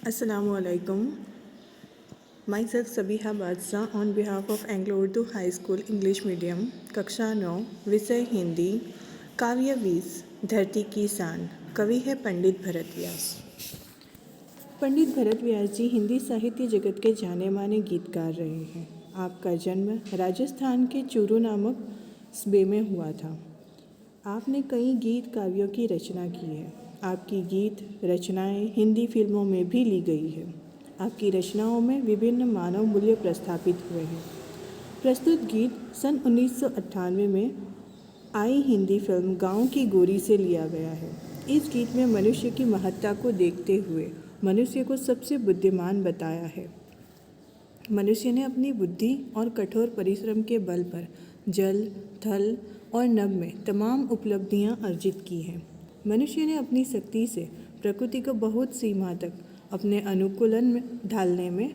Assalamualaikum. Myself Sabiha Badshah on behalf of Anglo-Urdu High School English Medium, कक्षा 9, विषय हिंदी, काव्य 20, धरती की शान। कवि है पंडित भरत व्यास। पंडित भरत व्यास जी हिंदी साहित्य जगत के जाने माने गीतकार रहे हैं। आपका जन्म राजस्थान के चूरू नामक सूबे में हुआ था। आपने कई गीत काव्यों की रचना की है। आपकी गीत रचनाएं हिंदी फिल्मों में भी ली गई है। आपकी रचनाओं में विभिन्न मानव मूल्य प्रस्थापित हुए हैं। प्रस्तुत गीत सन 1998 में आई हिंदी फिल्म गाँव की गोरी से लिया गया है। इस गीत में मनुष्य की महत्ता को देखते हुए मनुष्य को सबसे बुद्धिमान बताया है। मनुष्य ने अपनी बुद्धि और कठोर परिश्रम के बल पर जल, थल और नभ में तमाम उपलब्धियां अर्जित की हैं। मनुष्य ने अपनी शक्ति से प्रकृति को बहुत सीमा तक अपने अनुकूलन में ढालने में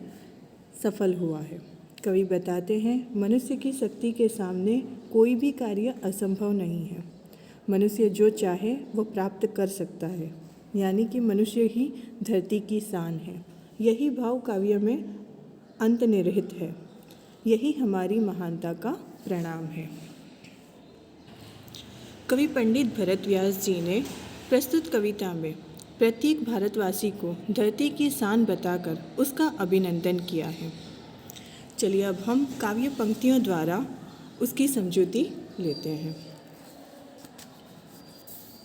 सफल हुआ है। कवि बताते हैं, मनुष्य की शक्ति के सामने कोई भी कार्य असंभव नहीं है। मनुष्य जो चाहे वो प्राप्त कर सकता है, यानी कि मनुष्य ही धरती की शान है। यही भाव काव्य में अंतर्निहित है। यही हमारी महानता का प्रणाम है। कवि पंडित भरत व्यास जी ने प्रस्तुत कविता में प्रत्येक भारतवासी को धरती की शान बताकर उसका अभिनंदन किया है। चलिए अब हम काव्य पंक्तियों द्वारा उसकी समझौती लेते हैं।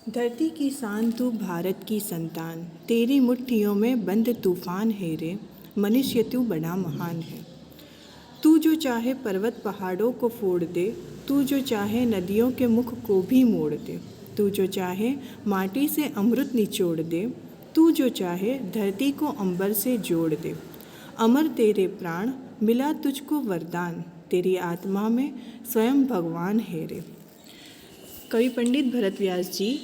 धरती की शान तू भारत की संतान, तेरी मुट्ठियों में बंद तूफान है रे, मनुष्य तू बड़ा महान है। तू जो चाहे पर्वत पहाड़ों को फोड़ दे, तू जो चाहे नदियों के मुख को भी मोड़ दे, तू जो चाहे माटी से अमृत निचोड़ दे, तू जो चाहे धरती को अंबर से जोड़ दे। अमर तेरे प्राण, मिला तुझको वरदान, तेरी आत्मा में स्वयं भगवान है रे। कवि पंडित भरत व्यास जी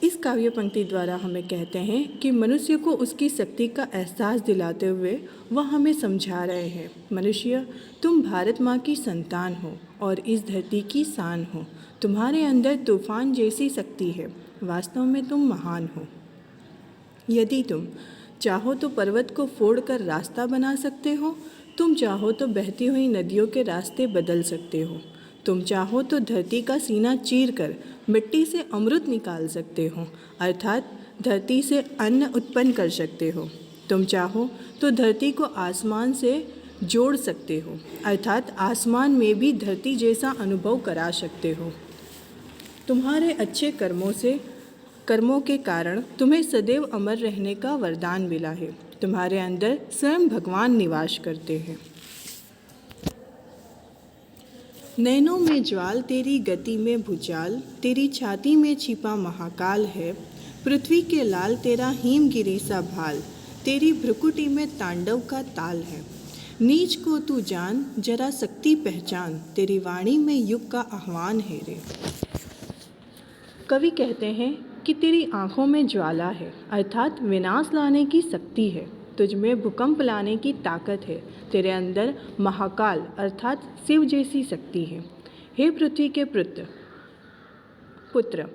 इस काव्य पंक्ति द्वारा हमें कहते हैं कि मनुष्य को उसकी शक्ति का एहसास दिलाते हुए वह हमें समझा रहे हैं, मनुष्य तुम भारत माँ की संतान हो और इस धरती की शान हो। तुम्हारे अंदर तूफान जैसी शक्ति है, वास्तव में तुम महान हो। यदि तुम चाहो तो पर्वत को फोड़कर रास्ता बना सकते हो, तुम चाहो तो बहती हुई नदियों के रास्ते बदल सकते हो, तुम चाहो तो धरती का सीना चीर कर मिट्टी से अमृत निकाल सकते हो, अर्थात धरती से अन्न उत्पन्न कर सकते हो। तुम चाहो तो धरती को आसमान से जोड़ सकते हो, अर्थात आसमान में भी धरती जैसा अनुभव करा सकते हो। तुम्हारे अच्छे कर्मों के कारण तुम्हें सदैव अमर रहने का वरदान मिला है। तुम्हारे अंदर स्वयं भगवान निवास करते हैं। नैनों में ज्वाल, तेरी गति में भूचाल, तेरी छाती में छिपा महाकाल है। पृथ्वी के लाल तेरा हिमगिरी सा भाल, तेरी भ्रुकुटी में तांडव का ताल है। नीच को तू जान, जरा शक्ति पहचान, तेरी वाणी में युग का आह्वान है रे। कवि कहते हैं कि तेरी आँखों में ज्वाला है, अर्थात विनाश लाने की शक्ति है। तुझ में भूकंप लाने की ताकत है। तेरे अंदर महाकाल अर्थात शिव जैसी शक्ति है। हे पृथ्वी के पुत्र,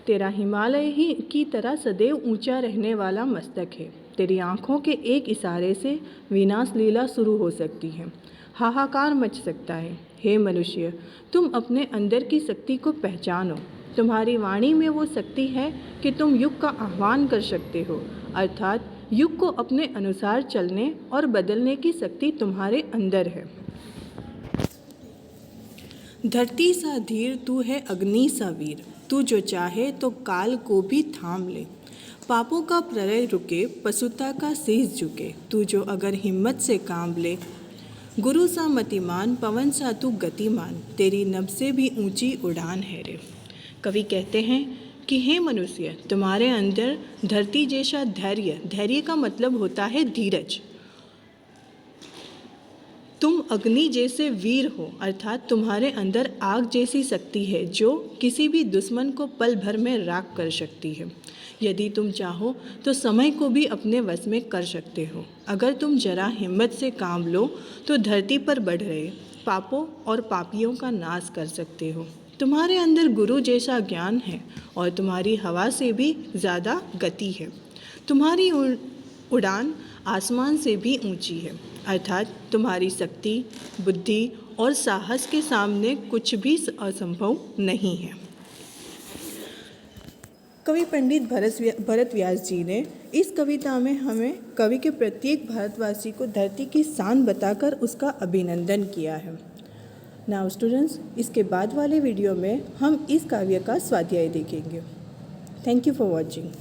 तेरा हिमालय ही की तरह सदैव ऊंचा रहने वाला मस्तक है। तेरी आँखों के एक इशारे से विनाश लीला शुरू हो सकती है, हाहाकार मच सकता है। हे मनुष्य, तुम अपने अंदर की शक्ति को पहचानो। तुम्हारी वाणी में वो शक्ति है कि तुम युग का आह्वान कर सकते हो, अर्थात युग को अपने अनुसार चलने और बदलने की शक्ति तुम्हारे अंदर है। धरती सा धीर तू है, अग्नि सा वीर, तू जो चाहे तो काल को भी थाम ले। पापों का प्रलय रुके, पशुता का शीश झुके, तू जो अगर हिम्मत से काम ले। गुरु सा मतिमान, पवन सा तू गतिमान, तेरी नभ से भी ऊंची उड़ान है रे। कवि कहते हैं कि हे मनुष्य, तुम्हारे अंदर धरती जैसा धैर्य का मतलब होता है धीरज। तुम अग्नि जैसे वीर हो, अर्थात तुम्हारे अंदर आग जैसी शक्ति है जो किसी भी दुश्मन को पल भर में राख कर सकती है। यदि तुम चाहो तो समय को भी अपने वश में कर सकते हो। अगर तुम जरा हिम्मत से काम लो तो धरती पर बढ़ रहे पापों और पापियों का नाश कर सकते हो। तुम्हारे अंदर गुरु जैसा ज्ञान है और तुम्हारी हवा से भी ज़्यादा गति है। तुम्हारी उड़ान आसमान से भी ऊंची है, अर्थात तुम्हारी शक्ति, बुद्धि और साहस के सामने कुछ भी असंभव नहीं है। कवि पंडित भरत व्यास जी ने इस कविता में हमें कवि के प्रत्येक भारतवासी को धरती की शान बताकर उसका अभिनंदन किया है। नाउ स्टूडेंट्स, इसके बाद वाले वीडियो में हम इस काव्य का स्वाध्याय देखेंगे। Thank you for watching.